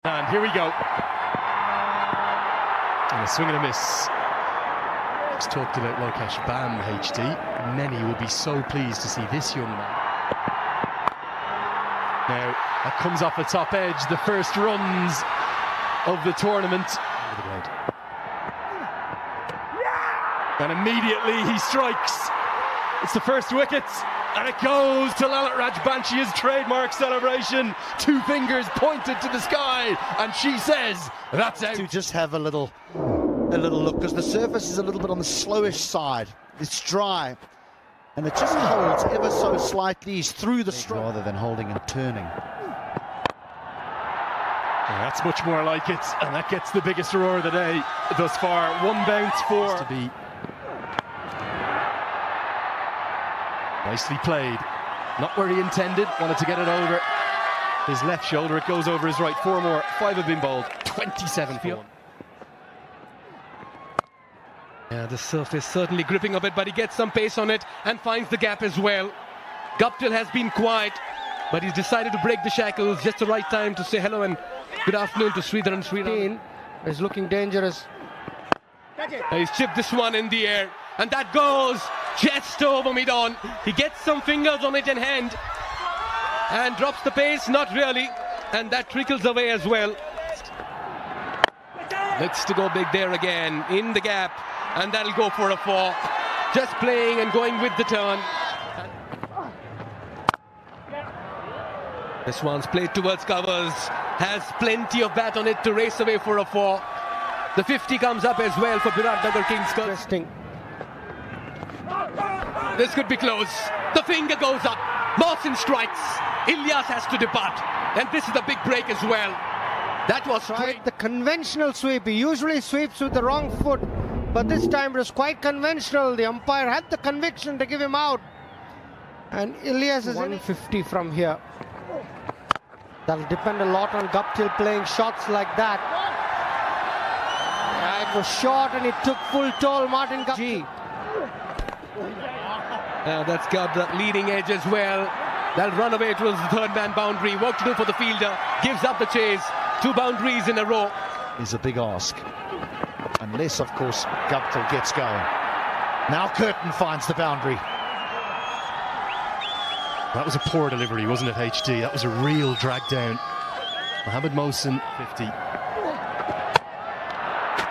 And here we go. And a swing and a miss. Just talked about Lokesh Bam, HD. Many will be so pleased to see this young man. Now, that comes off the top edge, the first runs of the tournament. And immediately he strikes. It's the first wicket, and it goes to Lalit Rajbanshi's trademark celebration. Two fingers pointed to the sky, and she says, that's out. To just have a little look, because the surface is a little bit on the slowish side. It's dry, and it just holds ever so slightly. He's through the stroke rather than holding and turning. That's much more like it, and that gets the biggest roar of the day thus far. One bounce for to be nicely played. Not where he intended, wanted to get it over his left shoulder. It goes over his right. Four more, five have been bowled. 27 for one. Yeah, the surface certainly gripping a bit, but he gets some pace on it and finds the gap as well. Guptill has been quiet, but he's decided to break the shackles. Just the right time to say hello and good afternoon to Sridhar and Sridhar. Is looking dangerous. He's chipped this one in the air, and that goes just over mid-on. He gets some fingers on it in hand and drops the pace, not really, and that trickles away as well. Looks to go big there again in the gap, and that'll go for a four. Just playing and going with the turn. This one's played towards covers, has plenty of bat on it to race away for a four. The 50 comes up as well for Biratnagar Kings. Interesting. This could be close. The finger goes up. Mohsin strikes. Ilyas has to depart. And this is a big break as well. That was Tried the conventional sweep. He usually sweeps with the wrong foot, but this time it was quite conventional. The umpire had the conviction to give him out. And Ilyas is 150 from here. That'll depend a lot on Guptill playing shots like that. It was short and it took full toll. Martin Guptill. That's got the leading edge as well. That'll run away towards the third man boundary. Work to do for the fielder. Gives up the chase. 2 boundaries in a row. Is a big ask. Unless, of course, Guptill gets going. Now Curtin finds the boundary. That was a poor delivery, wasn't it, HD? That was a real drag down. Mohammed Mohsin, 50.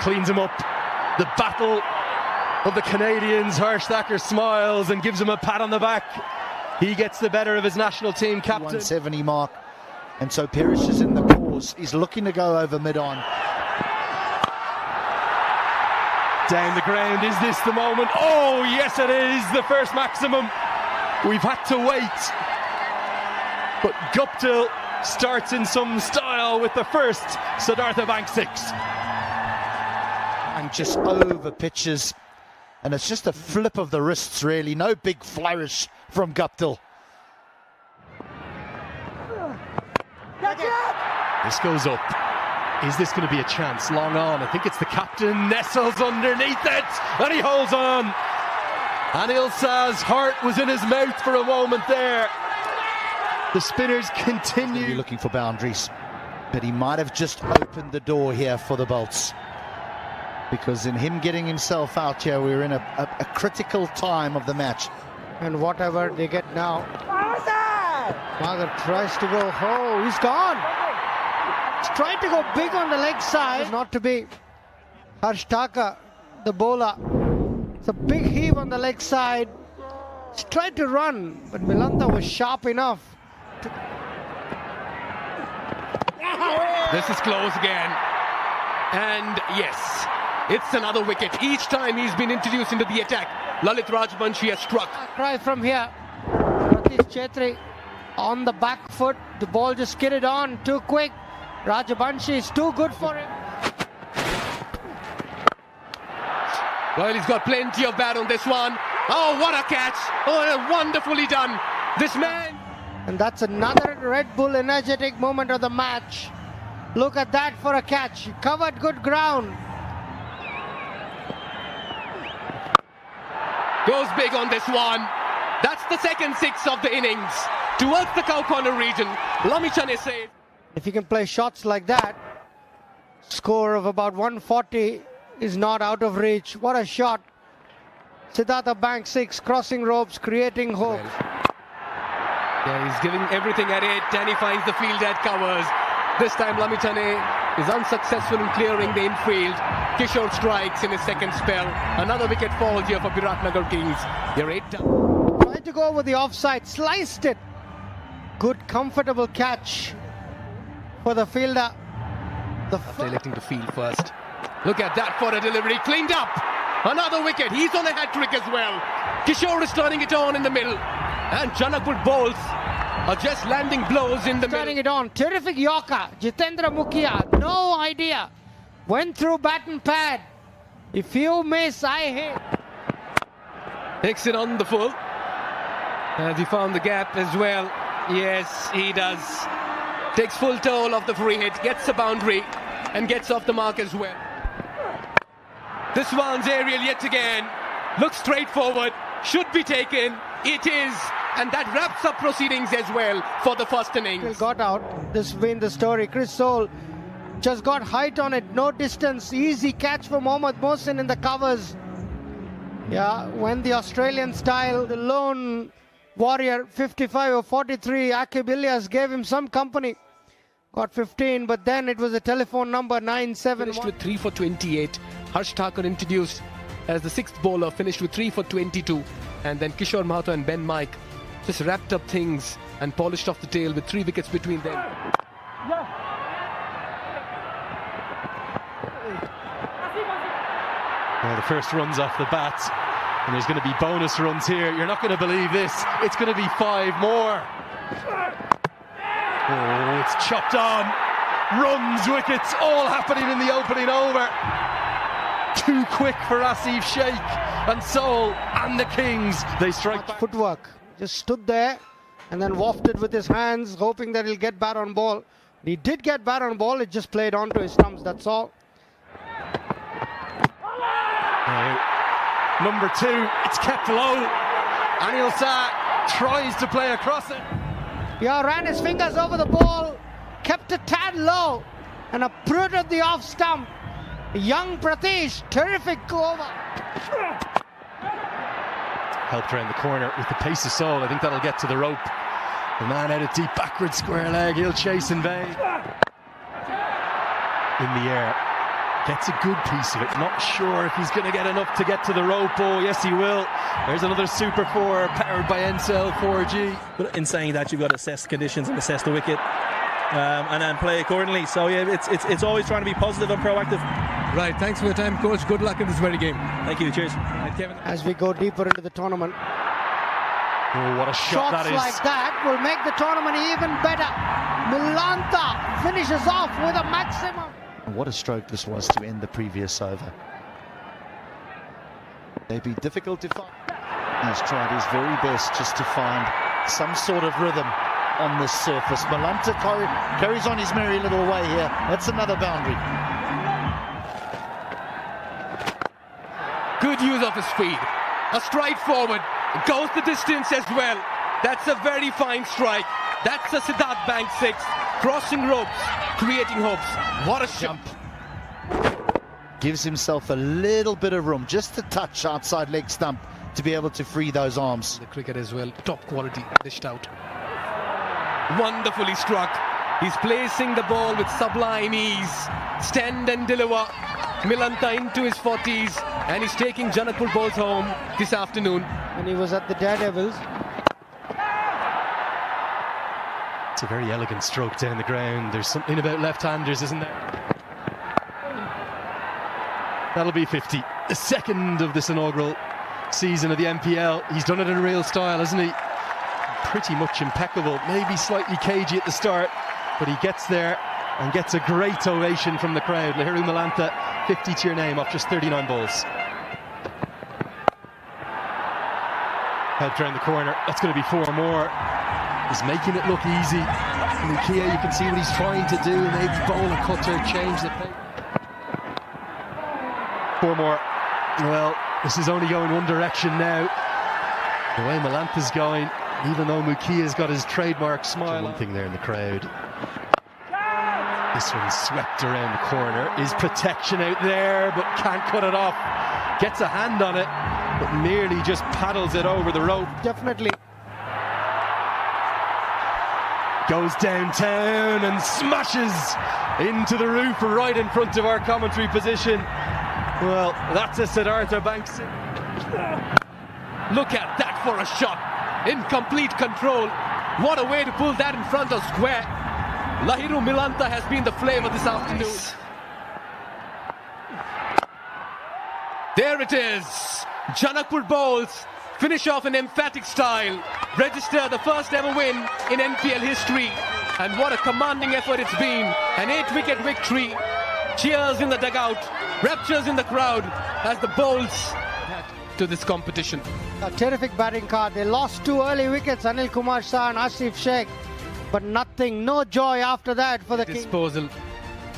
Cleans him up. The battle of the Canadians. Harsh Thacker smiles and gives him a pat on the back. He gets the better of his national team captain. 170 mark. And so Perish is in the cause. He's looking to go over mid-on. Down the ground. Is this the moment? Oh, yes, it is. The first maximum. We've had to wait. But Guptill starts in some style with the first Siddhartha Bank 6. And just over pitches. And it's just a flip of the wrists, really. No big flourish from Guptill. This goes up. Is this going to be a chance? Long on. I think it's the captain. Nestles underneath it. And he holds on. Anil Shah's heart was in his mouth for a moment there. The spinners continue. Looking for boundaries. But he might have just opened the door here for the Bolts. Because in him getting himself out here, we're in a critical time of the match. And whatever they get now. Magar tries to go. Oh, he's gone. He's trying to go big on the leg side. It's not to be. Harsh Thacker, the bowler. It's a big heave on the leg side. He's tried to run, but Milantha was sharp enough. This is close again. And yes, it's another wicket. Each time he's been introduced into the attack, Lalit Rajbanshi has struck. Try from here. Ratish Chetri on the back foot. The ball just skidded on too quick. Rajbanshi is too good for him. Well, he's got plenty of bat on this one. Oh, what a catch. Oh, wonderfully done. This man. And that's another Red Bull energetic moment of the match. Look at that for a catch. He covered good ground. Goes big on this one. That's the second 6 of the innings. Towards the cow corner region. Lamichane says. If he can play shots like that, score of about 140 is not out of reach. What a shot. Siddhartha bank 6, crossing ropes, creating hope. Yeah, he's giving everything at it, and he finds the field that covers. This time Lamitane is unsuccessful in clearing the infield. Kishore strikes in his second spell. Another wicket falls here for Biratnagar Kings. They're 8 down. Tried to go over the offside, sliced it. Good, comfortable catch for the fielder. After electing to field first. Look at that for a delivery, cleaned up. Another wicket, he's on a hat-trick as well. Kishore is turning it on in the middle. And Janakpur bowls are just landing blows in the middle. Turning it on, terrific Yorker. Jitendra Mukhia, no idea. Went through bat and pad. If you miss, I hit. Takes it on the full. Has he found the gap as well? Yes, he does. Takes full toll of the free hit, gets the boundary and gets off the mark as well. This one's aerial yet again. Looks straightforward, should be taken. It is, and that wraps up proceedings as well for the first innings. Got out, this been the story. Chris Soule just got height on it, no distance. Easy catch for Mohammad Mohsin in the covers. Yeah, when the Australian style, the lone warrior, 55 or 43, Akib Ilyas gave him some company. Got 15, but then it was a telephone number 971. Finished with 3 for 28. Harsh Thakur introduced as the sixth bowler, finished with 3 for 22. And then Kishore Mahato and Ben Mike just wrapped up things and polished off the tail with 3 wickets between them. Well, the first run's off the bat, and there's going to be bonus runs here. You're not going to believe this. It's going to be 5 more. Oh, it's chopped on. Runs, wickets, all happening in the opening over. Too quick for Asif Sheikh and Soule and the Kings. They strike back. Footwork. Just stood there and then wafted with his hands, hoping that he'll get bat on ball. He did get bat on ball, it just played onto his stumps, that's all. Number 2, it's kept low. Anil Shah tries to play across it. Yeah, ran his fingers over the ball, kept a tad low, and uprooted the off stump. Young Pratish, terrific over. Helped around the corner with the pace of Soule. I think that'll get to the rope. The man out of deep, backward square leg. He'll chase in vain. In the air. Gets a good piece of it. Not sure if he's going to get enough to get to the rope. Oh, yes, he will. There's another Super 4 powered by Encel 4G. But in saying that, you've got to assess conditions and assess the wicket and then play accordingly. So, yeah, it's always trying to be positive and proactive. Right, thanks for your time, Coach. Good luck in this very game. Thank you, cheers. Right, Kevin. As we go deeper into the tournament. Oh, what a shot that is. Shots like that will make the tournament even better. Milanta finishes off with a maximum. What a stroke this was to end the previous over. They'd be difficult to find. He's tried his very best just to find some sort of rhythm on this surface. Milanta carries on his merry little way here. That's another boundary. Good use of his speed. A stride forward. Goes the distance as well. That's a very fine strike. That's a Siddharth Bank 6. Crossing ropes, creating hopes. What a jump. Gives himself a little bit of room, just a touch outside leg stump to be able to free those arms. The cricket as well, top quality, dished out. Wonderfully struck. He's placing the ball with sublime ease. Stand and deliver. Milanta into his 40s, and he's taking Janakpur balls home this afternoon. And he was at the Daredevils. It's a very elegant stroke down the ground. There's something about left-handers, isn't there? That'll be 50. The second of this inaugural season of the MPL. He's done it in a real style, hasn't he? Pretty much impeccable. Maybe slightly cagey at the start, but he gets there and gets a great ovation from the crowd. Lahiru Milanta, 50 to your name off just 39 balls. Helped around the corner. That's going to be 4 more. He's making it look easy. Mukhia, you can see what he's trying to do. Maybe bowl a cutter, change the pace. 4 more. Well, this is only going one direction now. The way Milanta's going, even though Mukhia's got his trademark smile. One thing there in the crowd. This one's swept around the corner. Is protection out there, but can't cut it off. Gets a hand on it, but merely just paddles it over the rope. Definitely. Goes downtown and smashes into the roof right in front of our commentary position. Well, that's a Siddhartha Banks. Look at that for a shot. In complete control. What a way to pull that in front of square. Lahiru Milanta has been the flavour this afternoon. There it is. Janakpur bowls finish off in emphatic style. Register the first ever win in NPL history. And what a commanding effort it's been. An 8-wicket victory. Cheers in the dugout. Raptures in the crowd as the bowls to this competition. A terrific batting card. They lost 2 early wickets, Anil Kumar Shah and Asif Sheikh. But nothing, no joy after that for the disposal.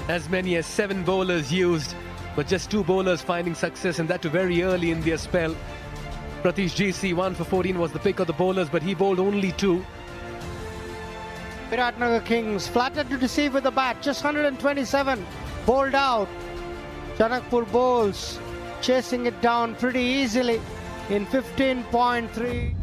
As many as 7 bowlers used, but just 2 bowlers finding success, and that too very early in their spell. Pratish GC 1 for 14 was the pick of the bowlers, but he bowled only 2. Biratnagar Kings flattered to deceive with the bat, just 127, bowled out. Janakpur bowls chasing it down pretty easily in 15.3.